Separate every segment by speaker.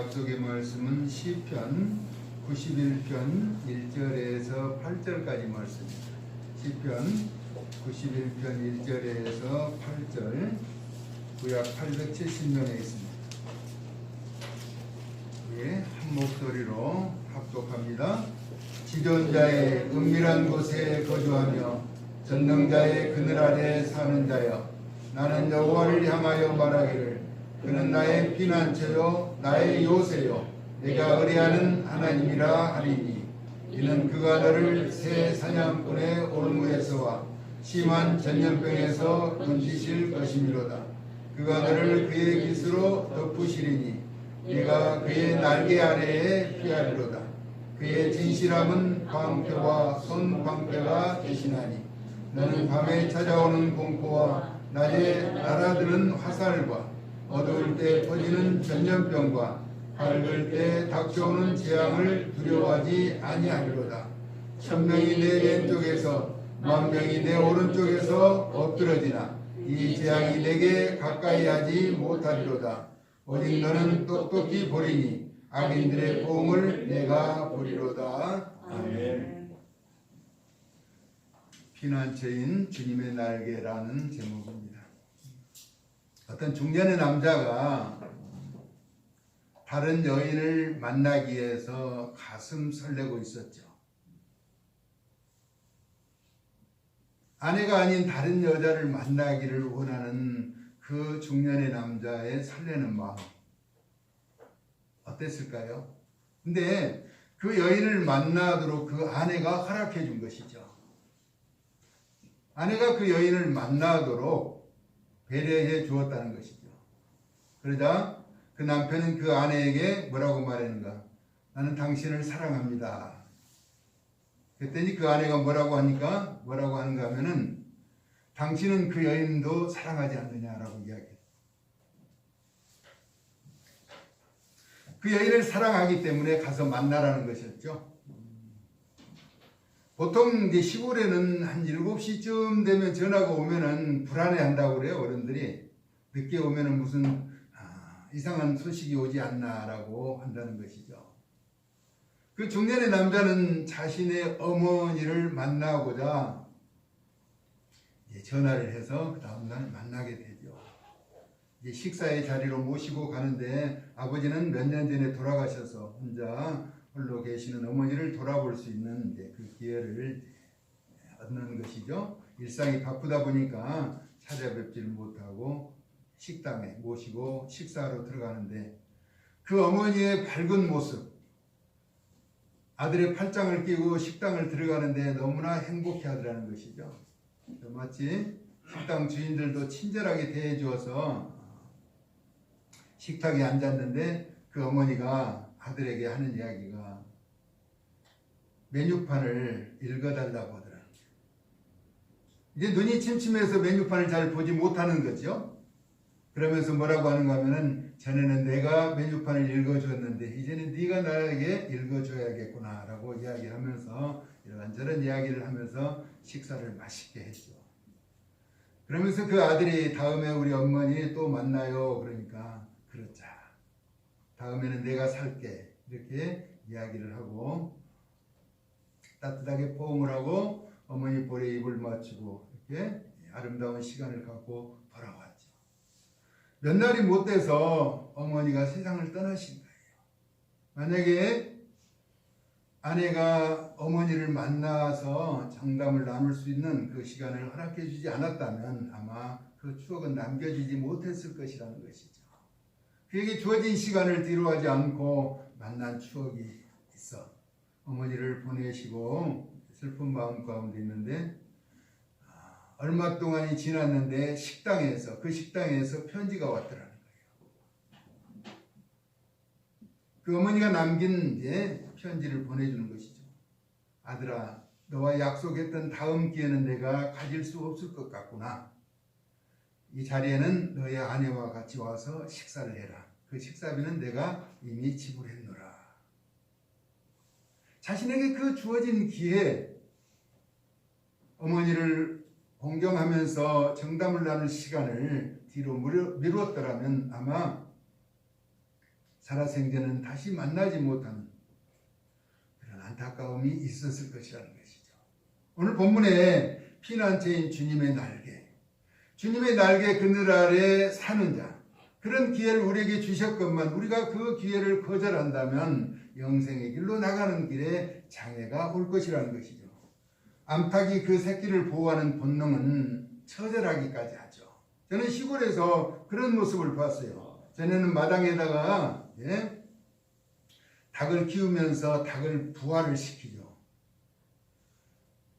Speaker 1: 약속의 말씀은 시편 91편 1절에서 8절까지 말씀입니다. 시편 91편 1절에서 8절, 구약 870년에 있습니다. 예, 한 목소리로 합독합니다. 지존자의 은밀한 곳에 거주하며 전능자의 그늘 아래 사는 자여, 나는 여호와를 향하여 말하기를 그는 나의 피난처요 나의 요새요 내가 의뢰하는 하나님이라 하리니, 이는 그가 너를 새 사냥꾼의 올무에서와 심한 전염병에서 건지실 것이미로다. 그가 너를 그의 깃으로 덮으시리니 네가 그의 날개 아래에 피하리로다. 그의 진실함은 방패와 손방패가 대신하니, 너는 밤에 찾아오는 공포와 낮에 날아드는 화살과 어두울 때 퍼지는 전염병과 밝을 때 닥쳐오는 재앙을 두려워하지 아니하리로다. 천명이 내 왼쪽에서 만명이 내 오른쪽에서 엎드러지나 이 재앙이 내게 가까이 하지 못하리로다. 오직 너는 똑똑히 보리니 악인들의 포옹을 내가 보리로다. 아멘. 피난처인 주님의 날개라는 제목입니다. 어떤 중년의 남자가 다른 여인을 만나기 위해서 가슴 설레고 있었죠. 아내가 아닌 다른 여자를 만나기를 원하는 그 중년의 남자의 설레는 마음 어땠을까요? 근데 그 여인을 만나도록 그 아내가 허락해 준 것이죠. 아내가 그 여인을 만나도록 배려해 주었다는 것이죠. 그러자 그 남편은 그 아내에게 뭐라고 말했는가? 나는 당신을 사랑합니다. 그랬더니 그 아내가 뭐라고 하는가 하면은, 당신은 그 여인도 사랑하지 않느냐라고 이야기해요. 그 여인을 사랑하기 때문에 가서 만나라는 것이었죠. 보통 이제 시골에는 한 7시쯤 되면 전화가 오면은 불안해한다고 그래요. 어른들이 늦게 오면은 무슨 이상한 소식이 오지 않나라고 한다는 것이죠. 그 중년의 남자는 자신의 어머니를 만나고자 전화를 해서 그 다음날 만나게 되죠. 이제 식사의 자리로 모시고 가는데, 아버지는 몇 년 전에 돌아가셔서 혼자 홀로 계시는 어머니를 돌아볼 수 있는 이제 그 기회를 얻는 것이죠. 일상이 바쁘다 보니까 찾아뵙지를 못하고 식당에 모시고 식사하러 들어가는데, 그 어머니의 밝은 모습, 아들의 팔짱을 끼고 식당을 들어가는데 너무나 행복해 하더라는 것이죠. 마치 식당 주인들도 친절하게 대해 주어서 식탁에 앉았는데, 그 어머니가 아들에게 하는 이야기가 메뉴판을 읽어달라고 하더라고요. 이제 눈이 침침해서 메뉴판을 잘 보지 못하는 거죠. 그러면서 뭐라고 하는가 하면은, 전에는 내가 메뉴판을 읽어주었는데 이제는 네가 나에게 읽어줘야겠구나 라고 이야기를 하면서 이런저런 이야기를 하면서 식사를 맛있게 했죠. 그러면서 그 아들이 다음에 우리 어머니 또 만나요. 그러니까 그러자, 다음에는 내가 살게, 이렇게 이야기를 하고 따뜻하게 포옹을 하고 어머니 볼에 입을 맞추고 이렇게 아름다운 시간을 갖고 돌아왔죠. 몇 날이 못 돼서 어머니가 세상을 떠나신 거예요. 만약에 아내가 어머니를 만나서 장담을 나눌 수 있는 그 시간을 허락해 주지 않았다면 아마 그 추억은 남겨지지 못했을 것이라는 것이죠. 그에게 주어진 시간을 뒤로하지 않고 만난 추억이 있어 어머니를 보내시고 슬픈 마음 가운데 있는데, 얼마 동안이 지났는데 그 식당에서 편지가 왔더라는 거예요. 그 어머니가 남긴 편지를 보내주는 것이죠. 아들아, 너와 약속했던 다음 기회는 내가 가질 수 없을 것 같구나. 이 자리에는 너의 아내와 같이 와서 식사를 해라. 그 식사비는 내가 이미 지불했노라. 자신에게 그 주어진 기회, 어머니를 공경하면서 정담을 나눌 시간을 뒤로 미루었더라면 아마 살아생전은 다시 만나지 못하는 그런 안타까움이 있었을 것이라는 것이죠. 오늘 본문에 피난처인 주님의 날개 그늘 아래 사는 자, 그런 기회를 우리에게 주셨건만 우리가 그 기회를 거절한다면 영생의 길로 나가는 길에 장애가 올 것이라는 것이죠. 암탉이 그 새끼를 보호하는 본능은 처절하기까지 하죠. 저는 시골에서 그런 모습을 봤어요. 전에는 마당에다가 닭을 키우면서 닭을 부화를 시키죠.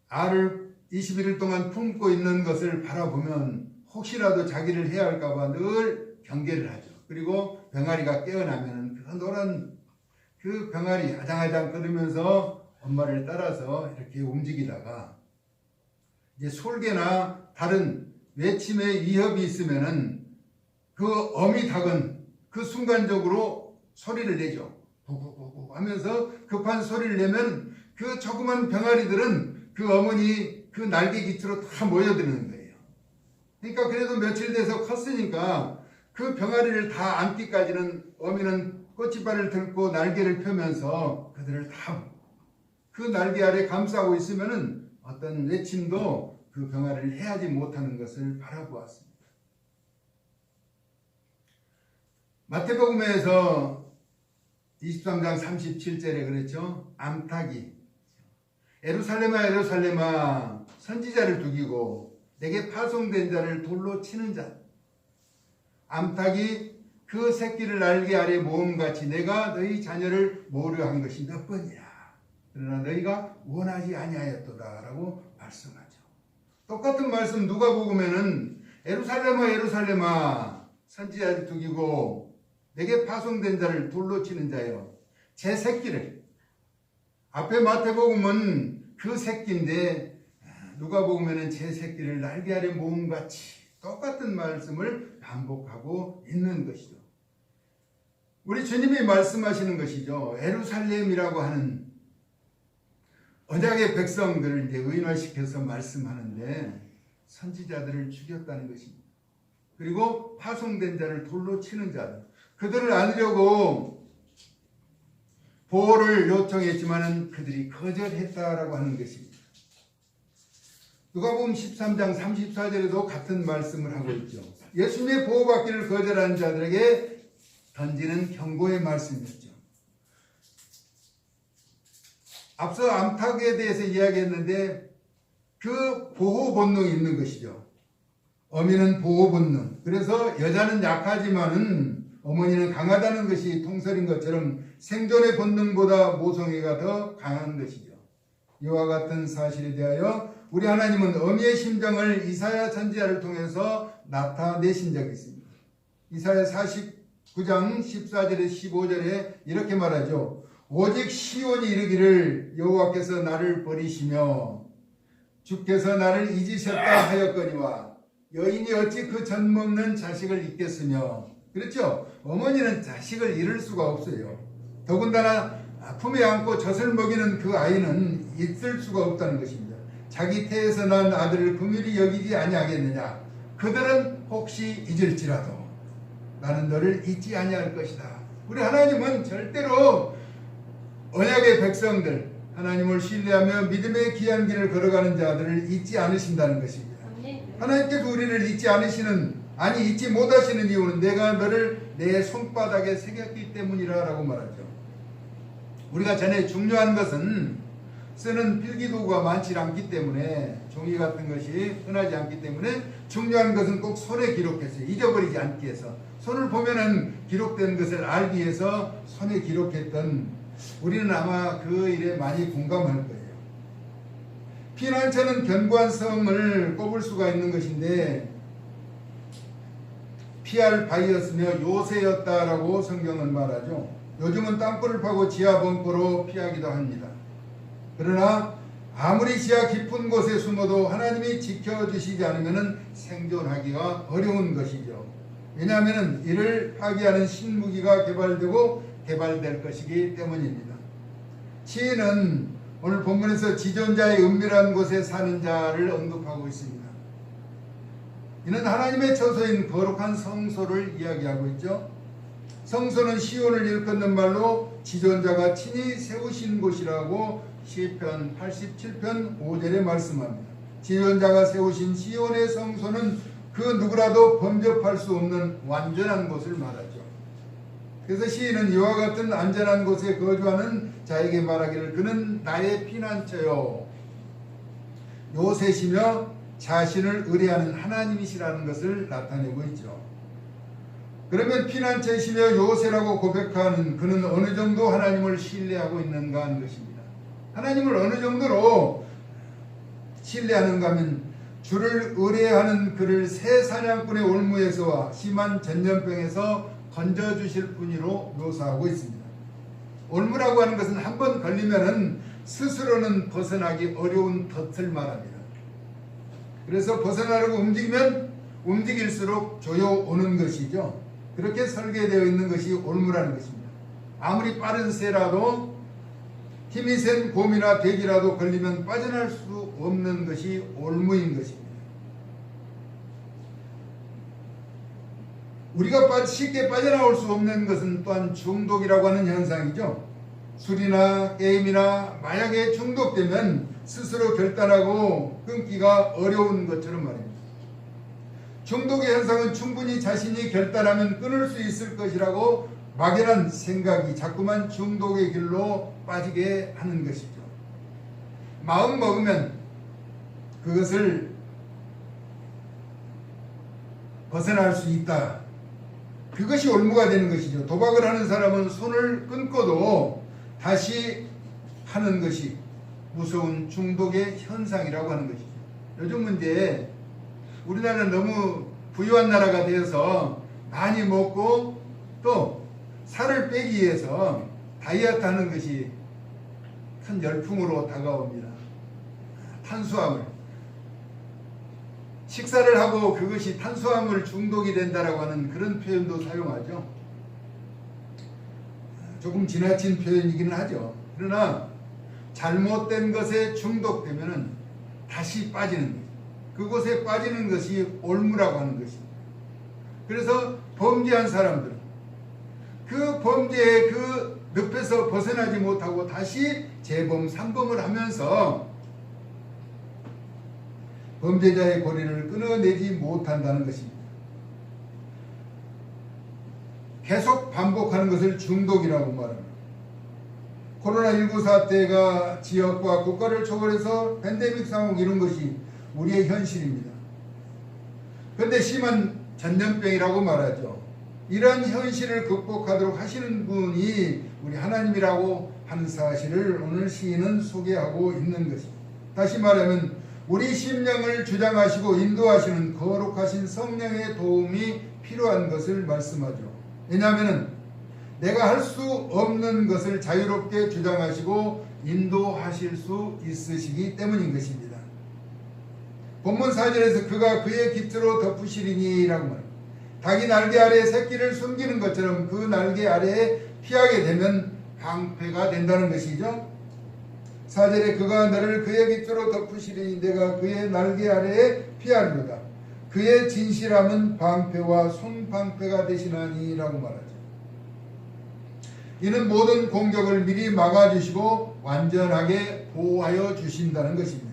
Speaker 1: 알을 21일 동안 품고 있는 것을 바라보면 혹시라도 자기를 해야 할까봐 늘 경계를 하죠. 그리고 병아리가 깨어나면 그 노란 그 병아리 아장아장 끓으면서 엄마를 따라서 이렇게 움직이다가 이제 솔개나 다른 외침의 위협이 있으면은 그 어미 닭은 그 순간적으로 소리를 내죠. 부부부부 하면서 급한 소리를 내면 그 조그만 병아리들은 그 어머니 그 날개 깃으로 다 모여드는 거예요. 그러니까 그래도 며칠 돼서 컸으니까 그 병아리를 다 안기까지는 어미는 꽃이발을 들고 날개를 펴면서 그들을 다 그 날개 아래 감싸고 있으면은 어떤 외침도 그 병아리를 해하지 못하는 것을 바라보았습니다. 마태복음에서 23장 37절에 그랬죠. 암탉이 예루살렘아 예루살렘아 선지자를 죽이고 내게 파송된 자를 돌로 치는 자, 암탉이 그 새끼를 날개 아래 모음같이 내가 너희 자녀를 모으려 한 것이 몇 번이야. 그러나 너희가 원하지 아니하였도다 라고 말씀하죠. 똑같은 말씀 누가복음에는 예루살렘아 예루살렘아 선지자를 죽이고 내게 파송된 자를 돌로 치는 자여 제 새끼를, 앞에 마태복음은 그 새끼인데 누가복음에는 제 새끼를 날개 아래 모음같이 똑같은 말씀을 반복하고 있는 것이죠. 우리 주님이 말씀하시는 것이죠. 예루살렘이라고 하는 언약의 백성들을 이제 의인화시켜서 말씀하는데 선지자들을 죽였다는 것입니다. 그리고 파송된 자를 돌로 치는 자들, 그들을 안으려고 보호를 요청했지만은 그들이 거절했다라고 하는 것입니다. 누가복음 13장 34절에도 같은 말씀을 하고 있죠. 예수님의 보호받기를 거절한 자들에게 던지는 경고의 말씀이었죠. 앞서 암탉에 대해서 이야기했는데 그 보호 본능이 있는 것이죠. 어미는 보호 본능. 그래서 여자는 약하지만은 어머니는 강하다는 것이 통설인 것처럼 생존의 본능보다 모성애가 더 강한 것이죠. 이와 같은 사실에 대하여 우리 하나님은 어미의 심정을 이사야 선지자를 통해서 나타내신 적이 있습니다. 이사야 49장 14절에 15절에 이렇게 말하죠. 오직 시온이 이르기를 여호와께서 나를 버리시며 주께서 나를 잊으셨다 하였거니와 여인이 어찌 그 젖먹는 자식을 잊겠으며. 그렇죠? 어머니는 자식을 잃을 수가 없어요. 더군다나 품에 안고 젖을 먹이는 그 아이는 잊을 수가 없다는 것입니다. 자기 태에서 난 아들을 긍휼히 여기지 아니하겠느냐. 그들은 혹시 잊을지라도 나는 너를 잊지 아니할 것이다. 우리 하나님은 절대로 언약의 백성들, 하나님을 신뢰하며 믿음의 귀한 길을 걸어가는 자들을 잊지 않으신다는 것입니다. 하나님께서 우리를 잊지 잊지 못하시는 이유는 내가 너를 내 손바닥에 새겼기 때문이라 라고 말하죠. 우리가 전에 중요한 것은 쓰는 필기도구가 많지 않기 때문에, 종이 같은 것이 흔하지 않기 때문에 중요한 것은 꼭 손에 기록했어요. 잊어버리지 않기 위해서. 손을 보면은 기록된 것을 알기 위해서 손에 기록했던, 우리는 아마 그 일에 많이 공감할 거예요. 피난처는 견고한 성을 꼽을 수가 있는 것인데 피할 바위였으며 요새였다라고 성경은 말하죠. 요즘은 땅굴을 파고 지하 벙커로 피하기도 합니다. 그러나 아무리 지하 깊은 곳에 숨어도 하나님이 지켜주시지 않으면 생존하기가 어려운 것이죠. 왜냐하면 이를 파괴하는 신무기가 개발될 것이기 때문입니다. 시인은 오늘 본문에서 지존자의 은밀한 곳에 사는 자를 언급하고 있습니다. 이는 하나님의 처소인 거룩한 성소를 이야기하고 있죠. 성소는 시온을 일컫는 말로 지존자가 친히 세우신 곳이라고 시편 87편 5절에 말씀합니다. 지존자가 세우신 시온의 성소는 그 누구라도 범접할 수 없는 완전한 곳을 말하죠. 그래서 시인은 이와 같은 안전한 곳에 거주하는 자에게 말하기를 그는 나의 피난처요 요새시며 자신을 의뢰하는 하나님이시라는 것을 나타내고 있죠. 그러면 피난처이시며 요새라고 고백하는 그는 어느 정도 하나님을 신뢰하고 있는가 하는 것입니다. 하나님을 어느 정도로 신뢰하는가 하면 주를 의뢰하는 그를 새 사냥꾼의 올무에서와 심한 전염병에서 건져주실 분으로 묘사하고 있습니다. 올무라고 하는 것은 한번 걸리면은 스스로는 벗어나기 어려운 덫을 말합니다. 그래서 벗어나려고 움직이면 움직일수록 조여오는 것이죠. 그렇게 설계되어 있는 것이 올무라는 것입니다. 아무리 빠른 새라도 힘이 센 곰이나 돼지라도 걸리면 빠져날 수 없는 것이 올무인 것입니다. 우리가 쉽게 빠져나올 수 없는 것은 또한 중독이라고 하는 현상이죠. 술이나 게임이나 마약에 중독되면 스스로 결단하고 끊기가 어려운 것처럼 말입니다. 중독의 현상은 충분히 자신이 결단하면 끊을 수 있을 것이라고 막연한 생각이 자꾸만 중독의 길로 빠지게 하는 것이죠. 마음 먹으면 그것을 벗어날 수 있다. 그것이 올무가 되는 것이죠. 도박을 하는 사람은 손을 끊고도 다시 하는 것이 무서운 중독의 현상이라고 하는 것이죠. 요즘 문제 우리나라는 너무 부유한 나라가 되어서 많이 먹고 또 살을 빼기 위해서 다이어트 하는 것이 큰 열풍으로 다가옵니다. 탄수화물 식사를 하고 그것이 탄수화물 중독이 된다라고 하는 그런 표현도 사용하죠. 조금 지나친 표현이기는 하죠. 그러나 잘못된 것에 중독되면 다시 빠지는 거죠. 그곳에 빠지는 것이 올무라고 하는 것입니다. 그래서 범죄한 사람들은 그 범죄의 그 늪에서 벗어나지 못하고 다시 재범, 삼범을 하면서 범죄자의 고리를 끊어내지 못한다는 것입니다. 계속 반복하는 것을 중독이라고 말합니다. 코로나19 사태가 지역과 국가를 초월해서 팬데믹 상황 이런 것이 우리의 현실입니다. 그런데 심한 전염병이라고 말하죠. 이러한 현실을 극복하도록 하시는 분이 우리 하나님이라고 하는 사실을 오늘 시인은 소개하고 있는 것입니다. 다시 말하면 우리 심령을 주장하시고 인도하시는 거룩하신 성령의 도움이 필요한 것을 말씀하죠. 왜냐하면 내가 할 수 없는 것을 자유롭게 주장하시고 인도하실 수 있으시기 때문인 것입니다. 본문 4절에서 그가 그의 깃으로 덮으시리니 라고 말합니다. 닭이 날개 아래에 새끼를 숨기는 것처럼 그 날개 아래에 피하게 되면 방패가 된다는 것이죠. 4절에 그가 너를 그의 깃으로 덮으시리니 내가 그의 날개 아래에 피하리로다. 그의 진실함은 방패와 손방패가 되시나니 라고 말하죠. 이는 모든 공격을 미리 막아주시고 완전하게 보호하여 주신다는 것입니다.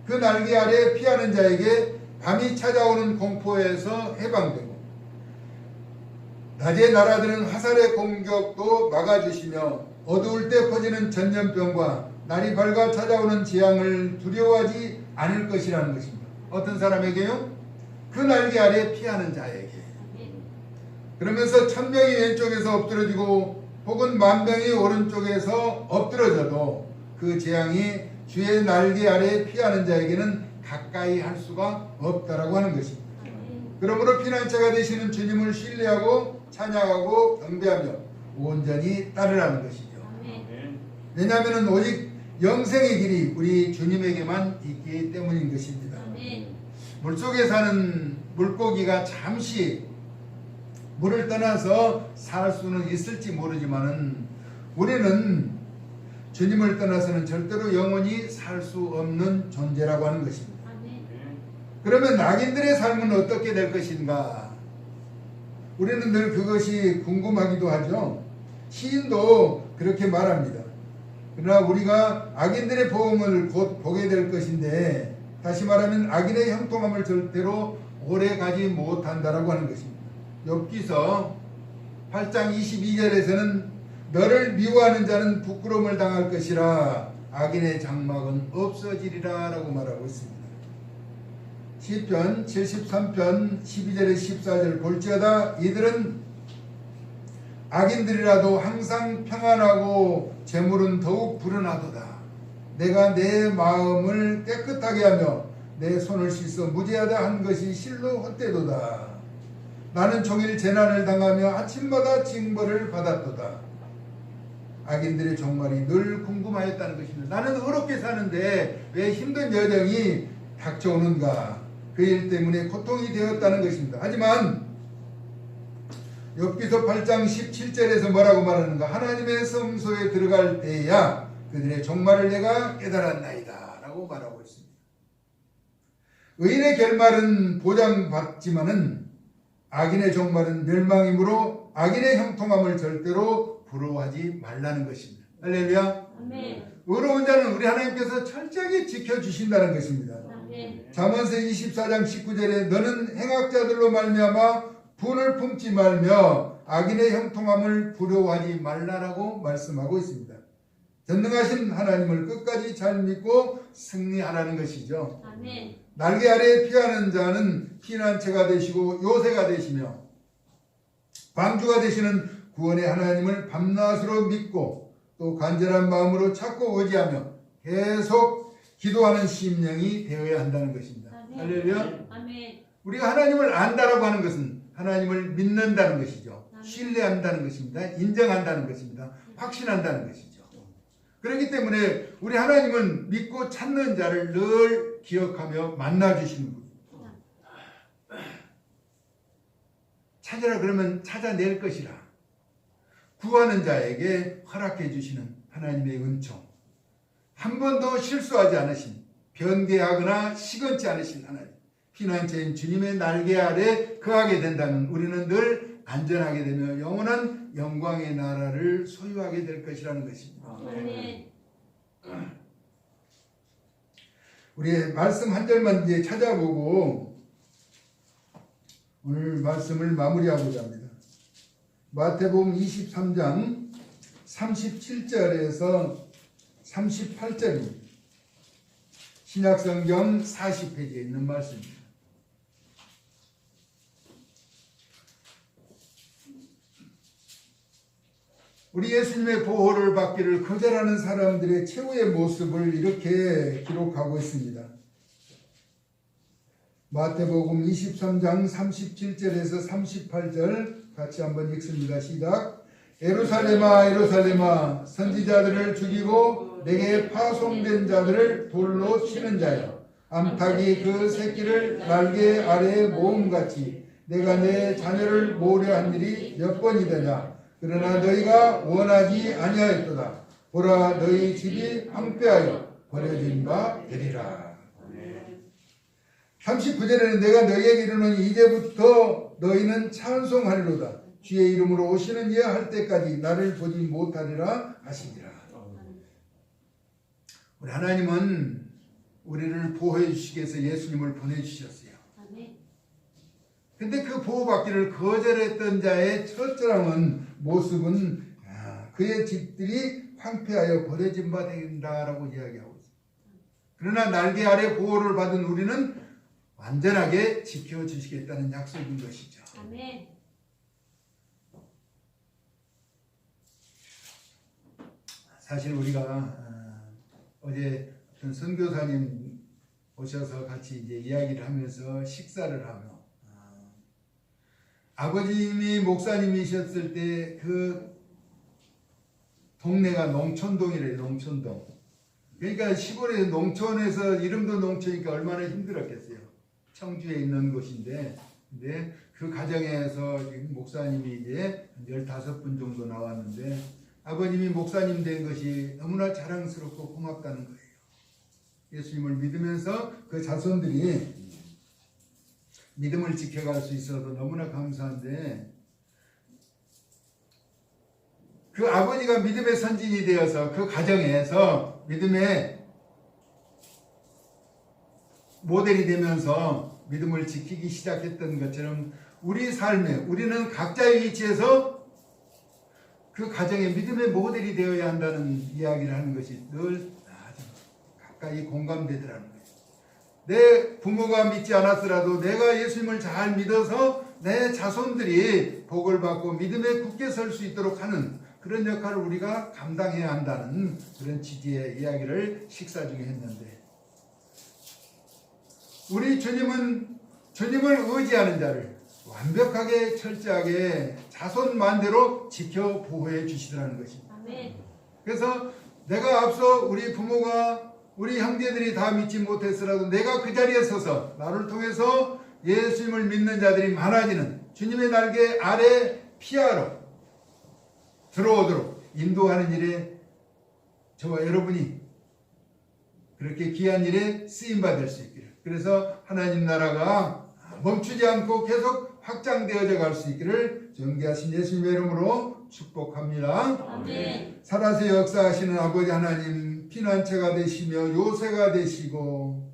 Speaker 1: 그 날개 아래 피하는 자에게 밤이 찾아오는 공포에서 해방되고 낮에 날아드는 화살의 공격도 막아주시며 어두울 때 퍼지는 전염병과 날이 밝아 찾아오는 재앙을 두려워하지 않을 것이라는 것입니다. 어떤 사람에게요? 그 날개 아래 피하는 자에게. 그러면서 1000명이 왼쪽에서 엎드러지고 혹은 10,000명이 오른쪽에서 엎드러져도 그 재앙이 주의 날개 아래 피하는 자에게는 가까이 할 수가 없다라고 하는 것입니다. 그러므로 피난처가 되시는 주님을 신뢰하고 찬양하고 경배하며 온전히 따르라는 것이죠. 왜냐하면 오직 영생의 길이 우리 주님에게만 있기 때문인 것입니다. 물속에 사는 물고기가 잠시 물을 떠나서 살 수는 있을지 모르지만은 우리는 주님을 떠나서는 절대로 영원히 살 수 없는 존재라고 하는 것입니다. 그러면 낙인들의 삶은 어떻게 될 것인가? 우리는 늘 그것이 궁금하기도 하죠. 시인도 그렇게 말합니다. 그러나 우리가 악인들의 보응을 곧 보게 될 것인데, 다시 말하면 악인의 형통함을 절대로 오래 가지 못한다라고 하는 것입니다. 욥기서 8장 22절에서는 너를 미워하는 자는 부끄러움을 당할 것이라 악인의 장막은 없어지리라 라고 말하고 있습니다. 시편 73편 12절에 14절 볼지어다 이들은 악인들이라도 항상 평안하고 재물은 더욱 불어나도다. 내가 내 마음을 깨끗하게 하며 내 손을 씻어 무죄하다 한 것이 실로 헛되도다. 나는 종일 재난을 당하며 아침마다 징벌을 받았도다. 악인들의 종말이 늘 궁금하였다는 것입니다. 나는 어렵게 사는데 왜 힘든 여정이 닥쳐오는가? 그 일 때문에 고통이 되었다는 것입니다. 하지만 욥기서 8장 17절에서 뭐라고 말하는가? 하나님의 성소에 들어갈 때야 그들의 종말을 내가 깨달았나이다 라고 말하고 있습니다. 의인의 결말은 보장받지만은 악인의 종말은 멸망이므로 악인의 형통함을 절대로 부러워하지 말라는 것입니다. 할렐루야.
Speaker 2: 아멘.
Speaker 1: 의로운 자는 우리 하나님께서 철저하게 지켜주신다는 것입니다.
Speaker 2: 아멘.
Speaker 1: 잠언서 24장 19절에 너는 행악자들로 말미암아 분을 품지 말며 악인의 형통함을 부러워하지 말라라고 말씀하고 있습니다. 전능하신 하나님을 끝까지 잘 믿고 승리하라는 것이죠.
Speaker 2: 아멘.
Speaker 1: 날개 아래에 피하는 자는 피난처가 되시고 요새가 되시며 방주가 되시는 구원의 하나님을 밤낮으로 믿고 또 간절한 마음으로 찾고 의지하며 계속 기도하는 심령이 되어야 한다는 것입니다.
Speaker 2: 아멘.
Speaker 1: 할렐루야.
Speaker 2: 아멘.
Speaker 1: 우리가 하나님을 안다라고 하는 것은 하나님을 믿는다는 것이죠.
Speaker 2: 아멘.
Speaker 1: 신뢰한다는 것입니다. 인정한다는 것입니다. 확신한다는 것이죠. 그렇기 때문에 우리 하나님은 믿고 찾는 자를 늘 기억하며 만나주시는 분. 찾으라 그러면 찾아낼 것이라. 구하는 자에게 허락해 주시는 하나님의 은총. 한 번도 실수하지 않으신, 변개하거나 시건치 않으신 하나님. 피난처인 주님의 날개 아래 거하게 된다면 우리는 늘 안전하게 되며 영원한 영광의 나라를 소유하게 될 것이라는 것입니다.
Speaker 2: 아멘.
Speaker 1: 우리 말씀 한 절만 이제 찾아보고 오늘 말씀을 마무리하고자 합니다. 마태복음 23장 37절에서 38절입니다. 신약성경 40페이지에 있는 말씀입니다. 우리 예수님의 보호를 받기를 거절하는 사람들의 최후의 모습을 이렇게 기록하고 있습니다. 마태복음 23장 37절에서 38절 같이 한번 읽습니다. 시작. 예루살렘아 예루살렘아 선지자들을 죽이고 내게 파송된 자들을 돌로 치는 자여 암탉이 그 새끼를 날개 아래에 모음같이 내가 내 자녀를 모으려 한 일이 몇 번이더냐. 그러나 너희가 원하지 아니하였도다. 보라 너희 집이 황폐하여 버려진 바 되리라. 39절에는 내가 너희에게 이르노니 이제부터 너희는 찬송하리로다. 주의 이름으로 오시는 이야 할 때까지 나를 보지 못하리라 하시니라. 우리 하나님은 우리를 보호해 주시기 위해서 예수님을 보내주셨어요. 근데 그 보호받기를 거절했던 자의 처절한 모습은 그의 집들이 황폐하여 버려진 바 된다라고 이야기하고 있습니다. 그러나 날개 아래 보호를 받은 우리는 완전하게 지켜주시겠다는 약속인 것이죠.
Speaker 2: 아멘.
Speaker 1: 사실 우리가 어제 어떤 선교사님 오셔서 같이 이제 이야기를 하면서 식사를 하며 아버님이 목사님이셨을 때 그 동네가 농촌동이래요. 농촌동. 그러니까 시골에 농촌에서 이름도 농촌이니까 얼마나 힘들었겠어요. 청주에 있는 곳인데 근데 그 가정에서 목사님이 이제 15분 정도 나왔는데 아버님이 목사님 된 것이 너무나 자랑스럽고 고맙다는 거예요. 예수님을 믿으면서 그 자손들이 믿음을 지켜갈 수 있어서 너무나 감사한데 그 아버지가 믿음의 선진이 되어서 그 가정에서 믿음의 모델이 되면서 믿음을 지키기 시작했던 것처럼 우리 삶에 우리는 각자의 위치에서 그 가정의 믿음의 모델이 되어야 한다는 이야기를 하는 것이 늘 아주 가까이 공감되더라는 거예요. 내 부모가 믿지 않았더라도 내가 예수님을 잘 믿어서 내 자손들이 복을 받고 믿음에 굳게 설 수 있도록 하는 그런 역할을 우리가 감당해야 한다는 그런 취지의 이야기를 식사 중에 했는데, 우리 주님은 주님을 의지하는 자를 완벽하게 철저하게 자손만대로 지켜 보호해 주시더라는 것입니다.
Speaker 2: 아멘.
Speaker 1: 그래서 내가 앞서 우리 부모가 우리 형제들이 다 믿지 못했으라도 내가 그 자리에 서서 나를 통해서 예수님을 믿는 자들이 많아지는 주님의 날개 아래 피하러 들어오도록 인도하는 일에 저와 여러분이 그렇게 귀한 일에 쓰임받을 수 있기를, 그래서 하나님 나라가 멈추지 않고 계속 확장되어져 갈 수 있기를 존귀하신 예수님의 이름으로 축복합니다.
Speaker 2: 아멘.
Speaker 1: 살아서 역사하시는 아버지 하나님, 피난처가 되시며 요새가 되시고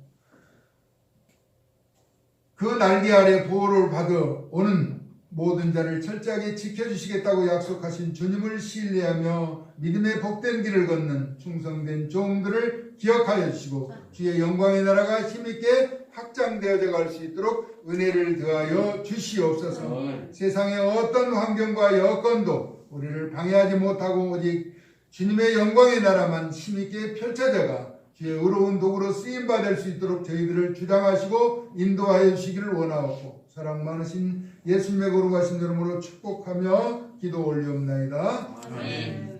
Speaker 1: 그 날개 아래 보호를 받아 오는 모든 자를 철저하게 지켜주시겠다고 약속하신 주님을 신뢰하며 믿음의 복된 길을 걷는 충성된 종들을 기억하여 주시고 주의 영광의 나라가 힘있게 확장되어져 갈 수 있도록 은혜를 더하여 주시옵소서. 세상의 어떤 환경과 여건도 우리를 방해하지 못하고 오직 주님의 영광의 나라만 힘있게 펼쳐져가 주의 의로운 도구로 쓰임받을 수 있도록 저희들을 주장하시고 인도하여 주시기를 원하옵고, 사랑 많으신 예수님의 거룩하신 이름으로 축복하며 기도 올리옵나이다.
Speaker 2: 아멘.